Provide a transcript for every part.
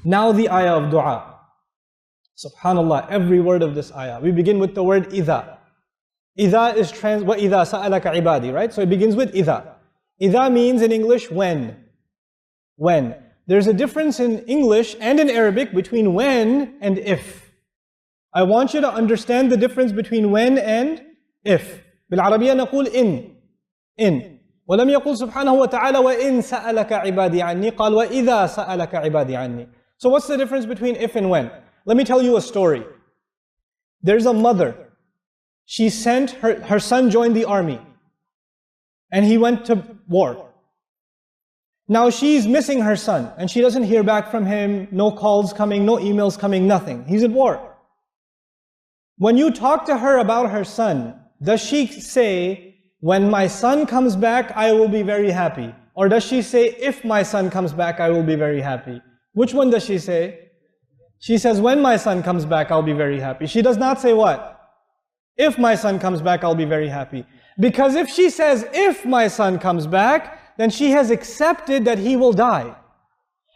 Now the ayah of dua. Subhanallah, every word of this ayah. We begin with the word إِذَا. إِذَا is وَإِذَا سَأَلَكَ عِبَادِي, right? So it begins with إِذَا. إِذَا means in English when. When. There's a difference in English and in Arabic between when and if. I want you to understand the difference between when and if. بالعربية نقول إن. ولم يقل سبحانه وتعالى وإن سألك عبادي عني قال وإذا سألك عبادي عني. So what's the difference between if and when? Let me tell you a story. There's a mother. She sent her son joined the army. And he went to war. Now she's missing her son. And she doesn't hear back from him. No calls coming, no emails coming, nothing. He's at war. When you talk to her about her son, does she say, when my son comes back, I will be very happy? Or does she say, if my son comes back, I will be very happy? Which one does she say? She says, when my son comes back, I'll be very happy. She does not say what? If my son comes back, I'll be very happy. Because if she says, if my son comes back, then she has accepted that he will die.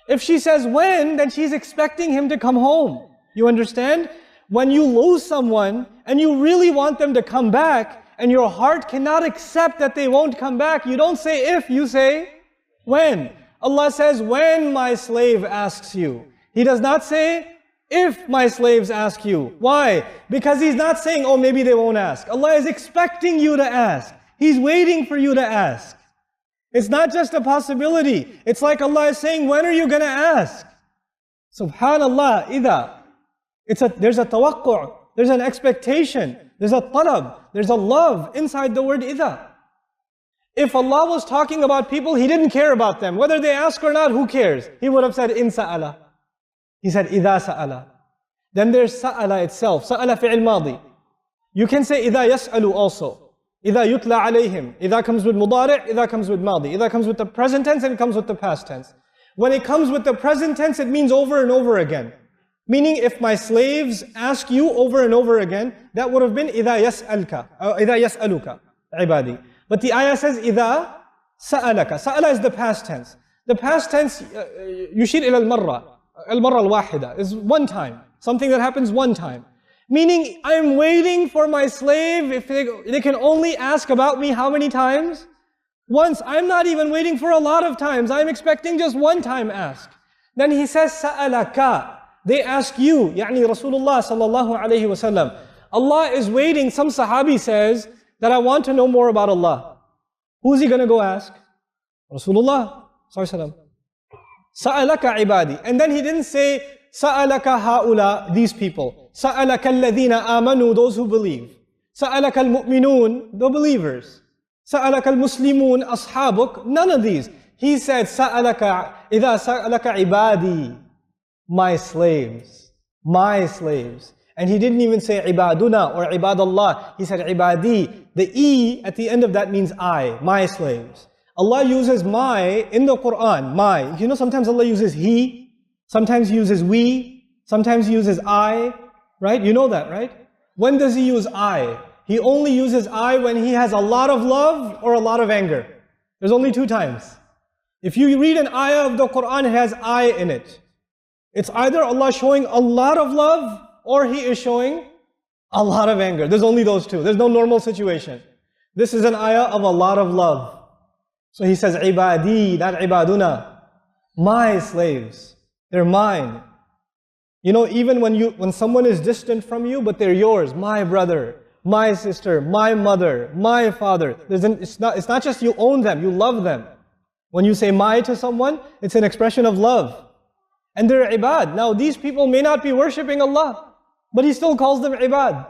If she says when, then she's expecting him to come home. You understand? When you lose someone and you really want them to come back and your heart cannot accept that they won't come back, you don't say if, you say when. Allah says, when my slave asks you. He does not say, if my slaves ask you. Why? Because He's not saying, oh, maybe they won't ask. Allah is expecting you to ask. He's waiting for you to ask. It's not just a possibility. It's like Allah is saying, when are you going to ask? Subhanallah, إِذَا. There's a tawaqqa', there's an expectation, there's a talab, there's a love inside the word إِذَا. If Allah was talking about people, He didn't care about them. Whether they ask or not, who cares? He would have said, إِن سَأَلَ. He said, إِذَا سَأَلَ. Then there's سَأَلَ itself. سَأَلَ فِعِلْ ماضي. You can say إِذَا يَسْأَلُ also. إِذَا يُتْلَى عَلَيْهِمْ. إِذَا comes with مضارع, إِذَا comes with ماضي. إِذَا comes with the present tense and it comes with the past tense. When it comes with the present tense, it means over and over again. Meaning, if my slaves ask you over and over again, that would have been إِذَا يَسْأَلْكَ, or إِذَا يَسْأَلُكَ عِبَادِي. But the ayah says إِذَا سَأَلَكَ. سَأَلَ is the past tense. The past tense, يُشِير إِلَى الْمَرَّة. الْمَرَّة الْوَاحِدَة is one time. Something that happens one time. Meaning, I'm waiting for my slave, if they can only ask about me how many times? Once. I'm not even waiting for a lot of times. I'm expecting just one time ask. Then he says, سَأَلَكَ. They ask you, يعني Rasulullah sallallahu alayhi wasallam. Allah is waiting. Some Sahabi says that I want to know more about Allah. Who's he going to go ask? Rasulullah sallallahu alayhi wasallam. Sa'alaka ibadi. And then he didn't say, Sa'alaka ha'ula, these people. Sa'alaka alladhina amanu, those who believe. Sa'alaka al-mu'minun, the believers. Sa'alaka al-muslimun, ashabuk, none of these. He said, Sa'alaka, idha sa'alaka ibadi, my slaves. My slaves. And he didn't even say ibaduna or ibadallah. He said ibadi. The E at the end of that means I, my slaves. Allah uses my in the Quran, my. You know, sometimes Allah uses He, sometimes He uses we, sometimes He uses I, right? You know that, right? When does He use I? He only uses I when He has a lot of love or a lot of anger. There's only two times. If you read an ayah of the Quran, it has I in it. It's either Allah showing a lot of love or He is showing a lot of anger. There's only those two. There's no normal situation. This is an ayah of a lot of love. So He says, ibadi, not ibaduna. My slaves. They're mine. You know, even when someone is distant from you, but they're yours. My brother, my sister, my mother, my father. It's not just you own them, you love them. When you say my to someone, it's an expression of love. And they're ibad. Now these people may not be worshipping Allah, but He still calls them ibad.